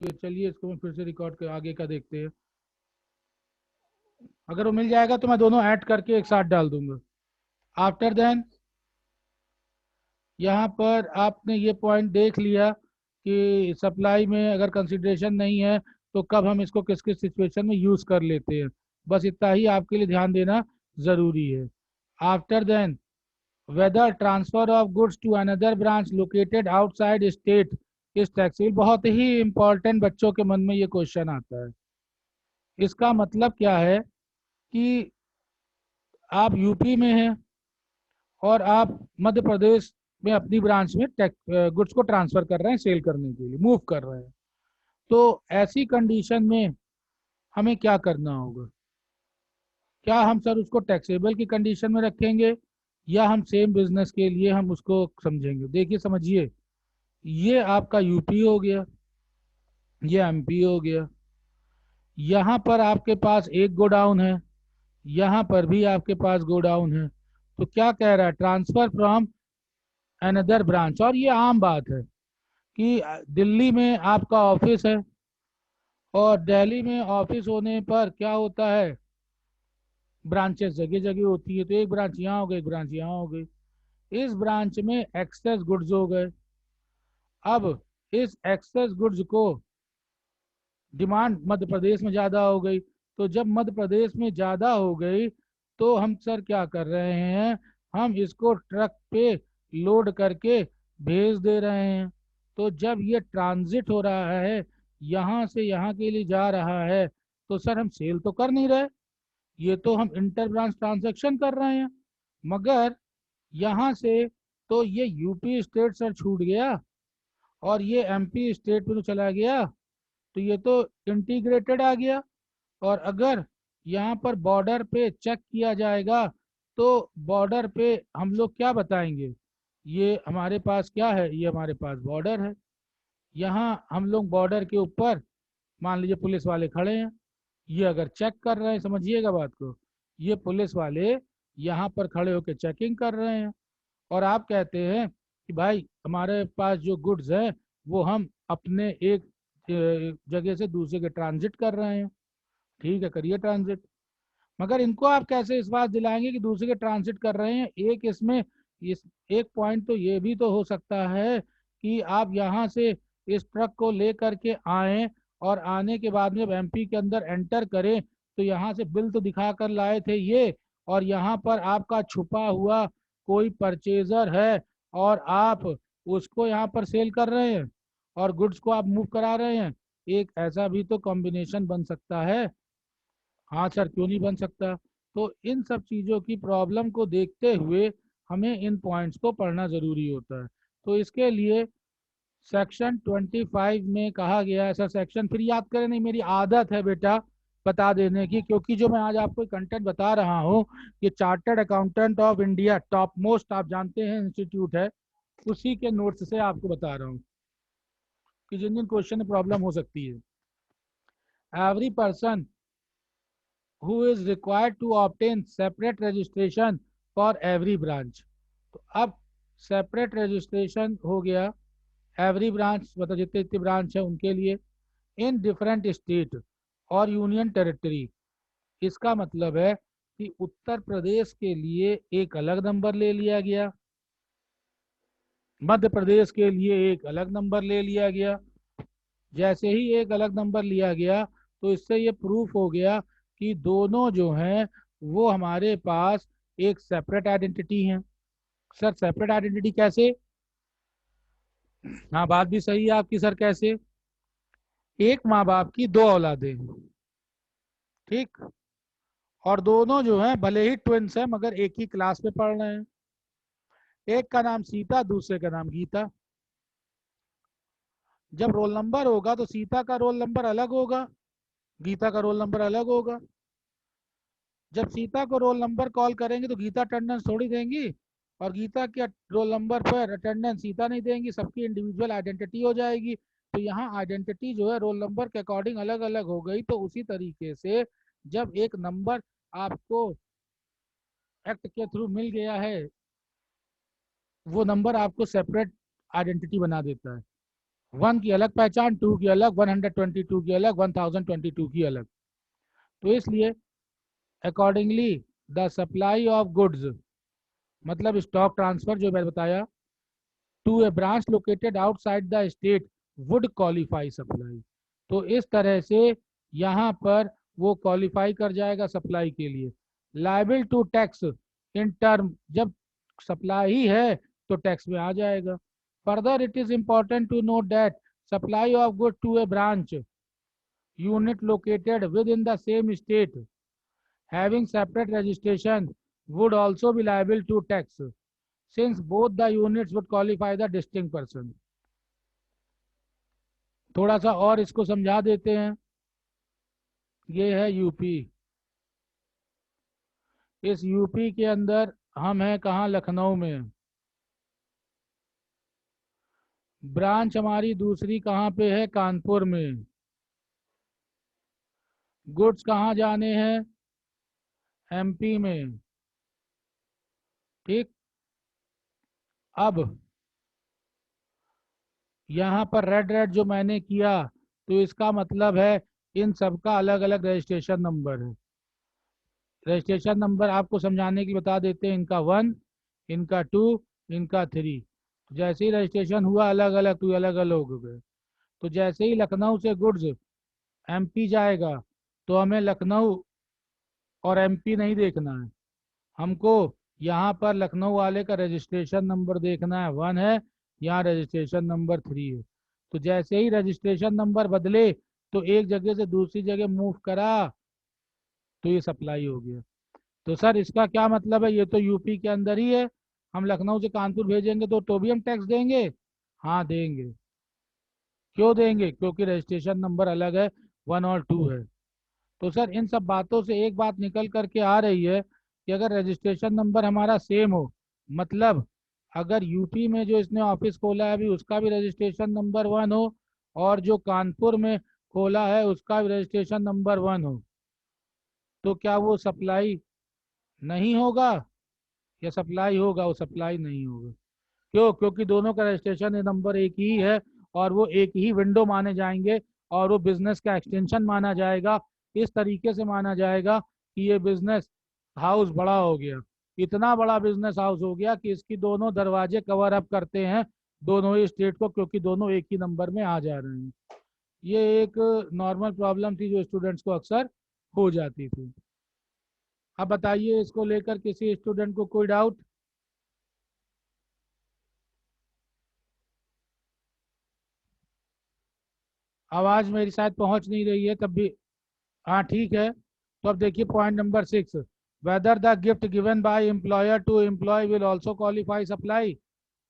चलिए इसको मैं फिर से रिकॉर्ड कर आगे का देखते हैं। अगर वो मिल जाएगा तो मैं दोनों ऐड करके एक साथ डाल दूंगा। आफ्टर देन यहाँ पर आपने ये पॉइंट देख लिया कि सप्लाई में अगर कंसिडरेशन नहीं है तो कब हम इसको किस किस सिचुएशन में यूज़ कर लेते हैं। बस इतना ही आपके लिए ध्यान देना ज़रूरी है। After then whether transfer of goods to another branch located outside state is taxable. बहुत ही इंपॉर्टेंट, बच्चों के मन में ये क्वेश्चन आता है। इसका मतलब क्या है कि आप यूपी में हैं और आप मध्य प्रदेश में अपनी ब्रांच में गुड्स को ट्रांसफर कर रहे हैं, सेल करने के लिए मूव कर रहे हैं। तो ऐसी कंडीशन में हमें क्या करना होगा? क्या हम सर उसको टैक्सेबल की कंडीशन में रखेंगे या हम सेम बिजनेस के लिए हम उसको समझेंगे? देखिए समझिए, ये आपका यूपी हो गया, ये एमपी हो गया। यहाँ पर आपके पास एक गोडाउन है, यहाँ पर भी आपके पास गोडाउन है। तो क्या कह रहा है? Transfer from another branch. और ये आम बात है कि दिल्ली में आपका ऑफिस है और दिल्ली में ऑफिस होने पर क्या होता है, ब्रांचेस जगह जगह होती है। तो एक ब्रांच यहाँ हो गई, एक ब्रांच यहाँ हो गई। इस ब्रांच में एक्सेस गुड्स हो गए। अब इस एक्सेस गुड्स को डिमांड मध्य प्रदेश में ज़्यादा हो गई। तो जब मध्य प्रदेश में ज़्यादा हो गई तो हम सर क्या कर रहे हैं, हम इसको ट्रक पे लोड करके भेज दे रहे हैं। तो जब ये ट्रांजिट हो रहा है, यहाँ से यहाँ के लिए जा रहा है, तो सर हम सेल तो कर नहीं रहे, ये तो हम इंटर ब्रांच ट्रांजैक्शन कर रहे हैं। मगर यहाँ से तो ये यूपी स्टेट सर छूट गया और ये एमपी स्टेट में तो चला गया, तो ये तो इंटीग्रेटेड आ गया। और अगर यहाँ पर बॉर्डर पे चेक किया जाएगा तो बॉर्डर पे हम लोग क्या बताएंगे, ये हमारे पास क्या है, ये हमारे पास बॉर्डर है। यहाँ हम लोग बॉर्डर के ऊपर मान लीजिए पुलिस वाले खड़े हैं, ये अगर चेक कर रहे हैं, समझिएगा बात को, ये पुलिस वाले यहाँ पर खड़े होकर चेकिंग कर रहे हैं और आप कहते हैं कि भाई हमारे पास जो गुड्स है वो हम अपने एक जगह से दूसरे के ट्रांजिट कर रहे हैं। ठीक है, करिए ट्रांजिट। मगर इनको आप कैसे इस बात दिलाएंगे कि दूसरे के ट्रांजिट कर रहे हैं? एक इसमें इस एक पॉइंट तो ये भी तो हो सकता है कि आप यहाँ से इस ट्रक को ले करके आए और आने के बाद में जब एमपी के अंदर एंटर करें तो यहाँ से बिल तो दिखा कर लाए थे ये, और यहाँ पर आपका छुपा हुआ कोई परचेजर है और आप उसको यहाँ पर सेल कर रहे हैं और गुड्स को आप मूव करा रहे हैं। एक ऐसा भी तो कॉम्बिनेशन बन सकता है। हाँ सर, क्यों नहीं बन सकता? तो इन सब चीज़ों की प्रॉब्लम को देखते हुए हमें इन पॉइंट्स को पढ़ना ज़रूरी होता है। तो इसके लिए सेक्शन 25 में कहा गया है, ऐसा सेक्शन फिर याद करें नहीं, मेरी आदत है बेटा बता देने की, क्योंकि जो मैं आज आपको कंटेंट बता रहा हूँ ये chartered accountant of India top most आप जानते हैं इंस्टीट्यूट है, उसी के नोट्स से आपको बता रहा हूँ कि जिन जिन क्वेश्चन में प्रॉब्लम हो सकती है। Every person who is required to obtain separate registration for every branch। तो अब सेपरेट रजिस्ट्रेशन हो गया एवरी ब्रांच, मतलब जितने जितने ब्रांच है उनके लिए, इन डिफरेंट स्टेट और यूनियन टेरिटरी। इसका मतलब है कि उत्तर प्रदेश के लिए एक अलग नंबर ले लिया गया, मध्य प्रदेश के लिए एक अलग नंबर ले लिया गया। जैसे ही एक अलग नंबर लिया गया तो इससे ये प्रूफ हो गया कि दोनों जो हैं वो हमारे पास एक सेपरेट आइडेंटिटी है। सर सेपरेट आइडेंटिटी कैसे? हाँ बात भी सही है आपकी सर, कैसे? एक माँ बाप की दो औलादें हैं, ठीक, और दोनों जो हैं भले ही ट्विंस हैं मगर एक ही क्लास में पढ़ रहे हैं। एक का नाम सीता, दूसरे का नाम गीता। जब रोल नंबर होगा तो सीता का रोल नंबर अलग होगा, गीता का रोल नंबर अलग होगा। जब सीता को रोल नंबर कॉल करेंगे तो गीता अटेंडेंस थोड़ी देंगी और गीता के रोल नंबर पर अटेंडेंस सीता नहीं देंगी, सबकी इंडिविजुअल आइडेंटिटी हो जाएगी। तो यहाँ आइडेंटिटी जो है रोल नंबर के अकॉर्डिंग अलग अलग हो गई। तो उसी तरीके से जब एक नंबर आपको एक्ट के थ्रू मिल गया है, वो नंबर आपको सेपरेट आइडेंटिटी बना देता है। 1 की अलग पहचान, 2 की अलग, 122 की अलग, 1022 की अलग। तो इसलिए accordingly the supply of goods, मतलब स्टॉक ट्रांसफर जो मैंने बताया, to a branch located outside the state would qualify supply. तो इस तरह से यहाँ पर वो क्वालिफाई कर जाएगा सप्लाई के लिए। Liable to tax in term, जब सप्लाई ही है तो टैक्स में आ जाएगा। Further it is important to note that supply of good to a branch unit located within the same state having separate registration would also be liable to tax, since both the units would qualify the distinct person। थोड़ा सा और इसको समझा देते हैं। ये है UP. इस यूपी के अंदर हम हैं कहाँ, लखनऊ में। ब्रांच हमारी दूसरी कहाँ पे है, कानपुर में। गुड्स कहाँ जाने हैं, एमपी में। ठीक। अब यहाँ पर रेड रेड जो मैंने किया, तो इसका मतलब है इन सबका अलग अलग रजिस्ट्रेशन नंबर है। रजिस्ट्रेशन नंबर आपको समझाने के लिए बता देते हैं, इनका 1, इनका 2, इनका 3। जैसे ही रजिस्ट्रेशन हुआ अलग अलग, तो अलग अलग हो गए। तो जैसे ही लखनऊ से गुड्स एमपी जाएगा, तो हमें लखनऊ और एमपी नहीं देखना है, हमको यहाँ पर लखनऊ वाले का रजिस्ट्रेशन नंबर देखना है, 1 है, यहाँ रजिस्ट्रेशन नंबर 3 है। तो जैसे ही रजिस्ट्रेशन नंबर बदले, तो एक जगह से दूसरी जगह मूव करा, तो ये सप्लाई हो गया। तो सर इसका क्या मतलब है, ये तो यूपी के अंदर ही है, हम लखनऊ से कानपुर भेजेंगे तो भी हम टैक्स देंगे। हाँ देंगे। क्यों देंगे, क्योंकि रजिस्ट्रेशन नंबर अलग है, 1 और 2 है। तो सर इन सब बातों से एक बात निकल करके आ रही है कि अगर रजिस्ट्रेशन नंबर हमारा सेम हो, मतलब अगर यूपी में जो इसने ऑफिस खोला है अभी उसका भी रजिस्ट्रेशन नंबर 1 हो, और जो कानपुर में खोला है उसका भी रजिस्ट्रेशन नंबर 1 हो, तो क्या वो सप्लाई नहीं होगा या सप्लाई होगा, वो सप्लाई नहीं होगा। क्यों, क्योंकि दोनों का रजिस्ट्रेशन नंबर एक ही है, और वो एक ही विंडो माने जाएंगे, और वो बिजनेस का एक्सटेंशन माना जाएगा। इस तरीके से माना जाएगा कि ये बिजनेस हाउस बड़ा हो गया, इतना बड़ा बिजनेस हाउस हो गया कि इसकी दोनों दरवाजे कवर अप करते हैं दोनों ही स्टेट को, क्योंकि दोनों एक ही नंबर में आ जा रहे हैं। ये एक नॉर्मल प्रॉब्लम थी जो स्टूडेंट्स को अक्सर हो जाती थी। अब बताइए इसको लेकर किसी स्टूडेंट को कोई डाउट। आवाज मेरी शायद पहुंच नहीं रही है तब भी। हाँ ठीक है। तो अब देखिए point number 6, whether the gift given by employer to employ will also qualify supply.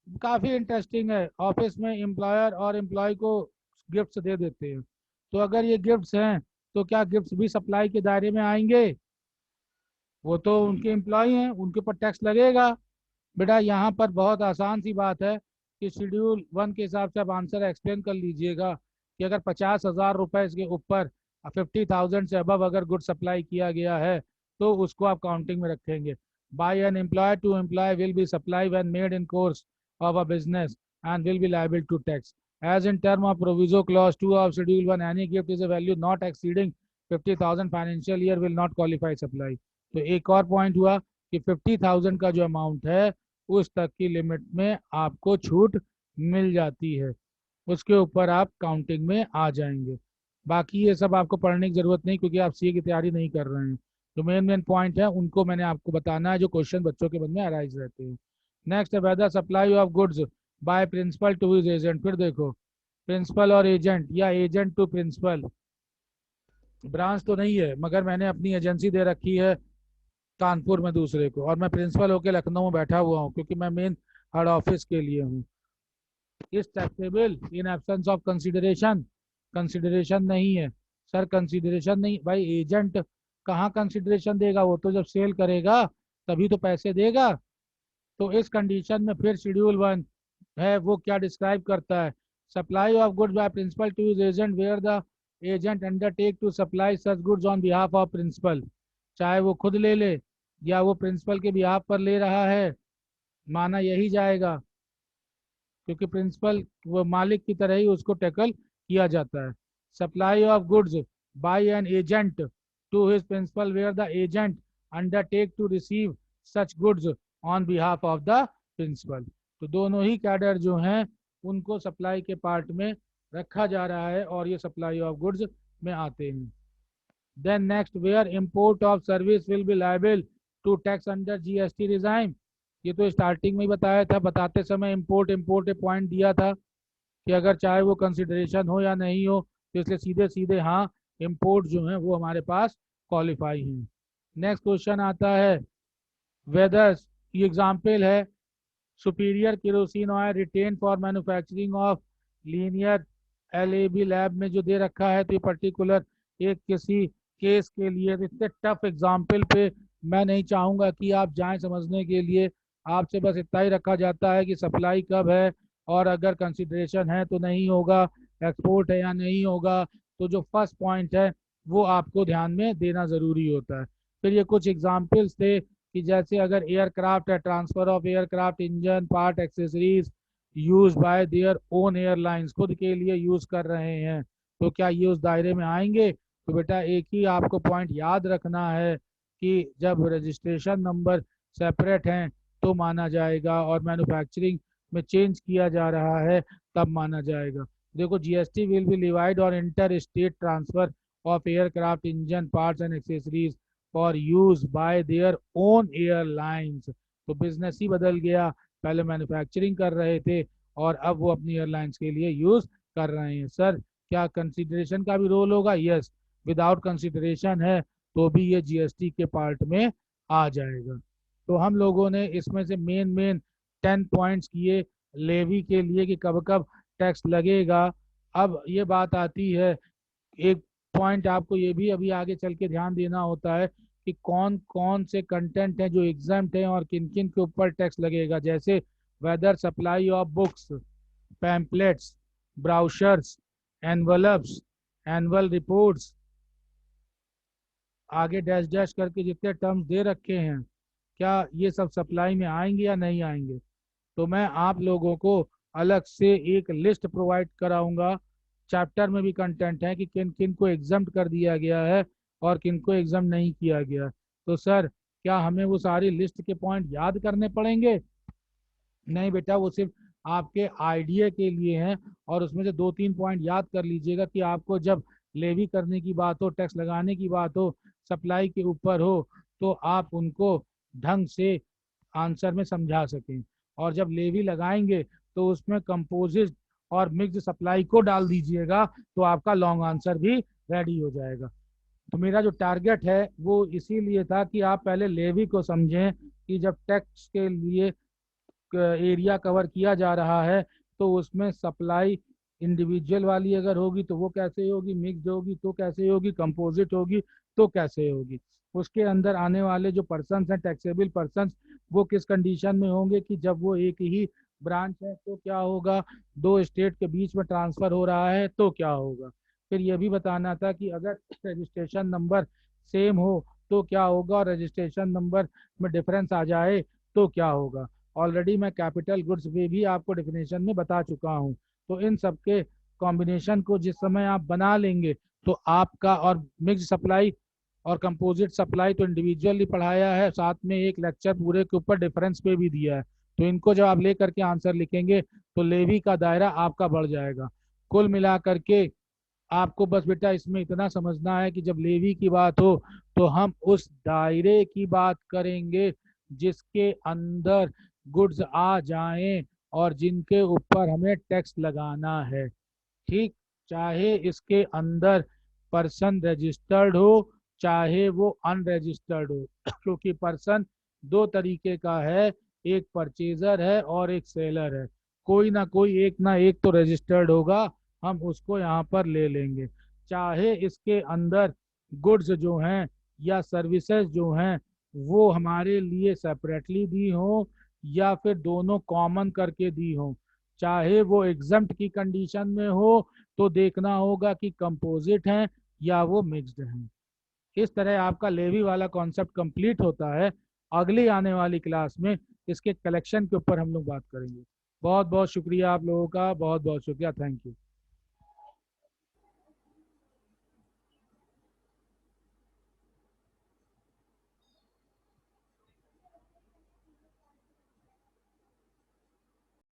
काफी इंटरेस्टिंग है, ऑफिस में एम्प्लॉयर और एम्प्लॉय को गिफ्ट्स दे देते हैं, तो अगर ये गिफ्ट्स हैं तो क्या गिफ्ट्स भी सप्लाई के दायरे में आएंगे। वो तो उनके एम्प्लॉय हैं, उनके ऊपर टैक्स लगेगा। बेटा यहाँ पर बहुत आसान सी बात है कि शेड्यूल 1 के हिसाब से आप आंसर एक्सप्लेन कर लीजिएगा कि अगर 50,000 रुपए के ऊपर 50,000 से अबव अगर गुड सप्लाई किया गया है, तो उसको आप काउंटिंग में रखेंगे। By an employ to employ will be supply when made in course of a business and will be liable to tax as in term of proviso clause 2 of schedule 1, any gift is a value not exceeding 50,000 financial year will not qualify supply. तो एक और point हुआ कि 50,000 का जो amount है उस तक की लिमिट में आपको छूट मिल जाती है, उसके ऊपर आप काउंटिंग में आ जाएंगे। बाकी ये सब आपको पढ़ने की जरूरत नहीं, क्योंकि आप सीए की तैयारी नहीं कर रहे हैं। जो मेन मेन पॉइंट है उनको मैंने आपको बताना है, जो क्वेश्चन बच्चों के मन में अराइज रहते हैं। नेक्स्ट है whether supply of goods by principal to his agent. फिर देखो, प्रिंसिपल और एजेंट या एजेंट टू प्रिंसिपल, ब्रांच तो नहीं है मगर मैंने अपनी एजेंसी दे रखी है कानपुर में दूसरे को, और मैं प्रिंसिपल होकर लखनऊ में बैठा हुआ हूँ क्योंकि मैं मेन हेड ऑफिस के लिए हूँ। इस taxable in absence of consideration, consideration नहीं है सर, कंसिडरेशन नहीं भाई। एजेंट कहाँ कंसिडरेशन देगा, वो तो जब सेल करेगा तभी तो पैसे देगा। तो इस कंडीशन में फिर शेड्यूल 1 है वो क्या डिस्क्राइब करता है, supply of goods by principal to his agent where the agent undertake to supply such goods on behalf of principal. चाहे वो खुद ले ले या वो प्रिंसिपल के बिहाफ पर ले रहा है, माना यही जाएगा। क्योंकि प्रिंसिपल वो मालिक की तरह ही उसको टैकल किया जाता है। Supply of goods by an agent to his principal where the agent undertake to receive such goods on behalf of the principal. तो दोनों ही कैडर जो हैं उनको सप्लाई के पार्ट में रखा जा रहा है और ये सप्लाई ऑफ गुड्स में आते हैं। Then next, where import of service will be liable to tax under GST regime. ये तो स्टार्टिंग में ही बताया था, बताते समय इंपोर्ट इंपोर्ट पॉइंट दिया था कि अगर चाहे वो कंसिडरेशन हो या नहीं हो, तो इसलिए सीधे सीधे हाँ इंपोर्ट जो है वो हमारे पास क्वालिफाई हैं। नेक्स्ट क्वेश्चन आता है वेदर, ये एग्जाम्पल है, superior kerosene oil retain for manufacturing of linear LAB lab में जो दे रखा है, तो ये पर्टिकुलर एक किसी केस के लिए इतने टफ एग्जाम्पल पे मैं नहीं चाहूँगा कि आप जाएं समझने के लिए। आपसे बस इतना ही रखा जाता है कि सप्लाई कब है और अगर कंसिडरेशन है तो नहीं होगा, एक्सपोर्ट है या नहीं होगा। तो जो फर्स्ट पॉइंट है वो आपको ध्यान में देना ज़रूरी होता है। फिर ये कुछ एग्जाम्पल्स थे कि जैसे अगर एयरक्राफ्ट है, transfer of aircraft engine part accessories use by their own airlines, खुद के लिए यूज कर रहे हैं, तो क्या ये उस दायरे में आएंगे? तो बेटा एक ही आपको पॉइंट याद रखना है कि जब रजिस्ट्रेशन नंबर सेपरेट हैं तो माना जाएगा और मैन्युफैक्चरिंग में चेंज किया जा रहा है तब माना जाएगा। देखो, जीएसटी विल बी लिवाइड और inter state transfer of aircraft engine parts and accessories for use by their own airlines. तो बिजनेस ही बदल गया, पहले मैन्युफैक्चरिंग कर रहे थे और अब वो अपनी एयरलाइंस के लिए यूज कर रहे हैं। सर क्या कंसिडरेशन का भी रोल होगा? यस, विदाउट कंसिडरेशन है तो भी ये जीएसटी के पार्ट में आ जाएगा। तो हम लोगों ने इसमें से मेन मेन 10 पॉइंट्स किए लेवी के लिए कि कब कब टैक्स लगेगा। अब ये बात आती है, एक पॉइंट आपको ये भी अभी आगे चल के ध्यान देना होता है कि कौन कौन से कंटेंट हैं जो एग्जाम्प्ट हैं और किन किन के ऊपर टैक्स लगेगा। जैसे whether supply of books, pamphlets, brochures, envelopes, annual reports, आगे डैश डैश करके जितने टर्म्स दे रखे हैं, क्या ये सब सप्लाई में आएंगे या नहीं आएंगे? तो मैं आप लोगों को अलग से एक लिस्ट प्रोवाइड कराऊंगा। चैप्टर में भी कंटेंट है कि किन किन को एग्जाम्प्ट कर दिया गया है और किन को एग्जाम्प्ट नहीं किया गया। तो सर क्या हमें वो सारी लिस्ट के पॉइंट याद करने पड़ेंगे? नहीं बेटा, वो सिर्फ आपके आइडिया के लिए हैं और उसमें से 2-3 पॉइंट याद कर लीजिएगा कि आपको जब लेवी करने की बात हो, टैक्स लगाने की बात हो, सप्लाई के ऊपर हो, तो आप उनको ढंग से आंसर में समझा सकें। और जब लेवी लगाएंगे तो उसमें कंपोजिट और मिक्स सप्लाई को डाल दीजिएगा, तो आपका लॉन्ग आंसर भी रेडी हो जाएगा। तो मेरा जो टारगेट है वो इसीलिए था कि आप पहले लेवी को समझें कि जब टैक्स के लिए एरिया कवर किया जा रहा है तो उसमें सप्लाई इंडिविजुअल वाली अगर होगी तो वो कैसे होगी, मिक्स्ड होगी तो कैसे होगी, कंपोजिट होगी तो कैसे होगी, उसके अंदर आने वाले जो पर्सन्स हैं टैक्सेबल पर्सन्स वो किस कंडीशन में होंगे कि जब वो एक ही ब्रांच है तो क्या होगा, दो स्टेट के बीच में ट्रांसफर हो रहा है तो क्या होगा। फिर ये भी बताना था कि अगर रजिस्ट्रेशन नंबर सेम हो तो क्या होगा और रजिस्ट्रेशन नंबर में डिफरेंस आ जाए तो क्या होगा। ऑलरेडी मैं कैपिटल गुड्स में भी आपको डेफिनेशन में बता चुका हूँ। तो इन सब के कॉम्बिनेशन को जिस समय आप बना लेंगे तो आपका, और मिक्स सप्लाई और कंपोजिट सप्लाई तो इंडिविजुअली पढ़ाया है, साथ में एक लेक्चर पूरे के ऊपर डिफरेंस पे भी दिया है। तो इनको जब आप ले करके आंसर लिखेंगे तो लेवी का दायरा आपका बढ़ जाएगा। कुल मिला करके आपको बस बेटा इसमें इतना समझना है कि जब लेवी की बात हो तो हम उस दायरे की बात करेंगे जिसके अंदर गुड्स आ जाएं और जिनके ऊपर हमें टैक्स लगाना है। ठीक, चाहे इसके अंदर पर्सन रजिस्टर्ड हो चाहे वो अनरजिस्टर्ड हो क्योंकि पर्सन दो तरीके का है, एक परचेजर है और एक सेलर है। कोई ना एक तो रजिस्टर्ड होगा, हम उसको यहाँ पर ले लेंगे। चाहे इसके अंदर गुड्स जो हैं या सर्विसेज जो हैं वो हमारे लिए सेपरेटली दी हो या फिर दोनों कॉमन करके दी हो, चाहे वो एग्जम्प्ट की कंडीशन में हो तो देखना होगा कि कंपोजिट हैं या वो मिक्स्ड हैं। इस तरह आपका लेवी वाला कॉन्सेप्ट कंप्लीट होता है। अगली आने वाली क्लास में इसके कलेक्शन के ऊपर हम लोग बात करेंगे। बहुत बहुत शुक्रिया आप लोगों का, बहुत बहुत शुक्रिया, थैंक यू।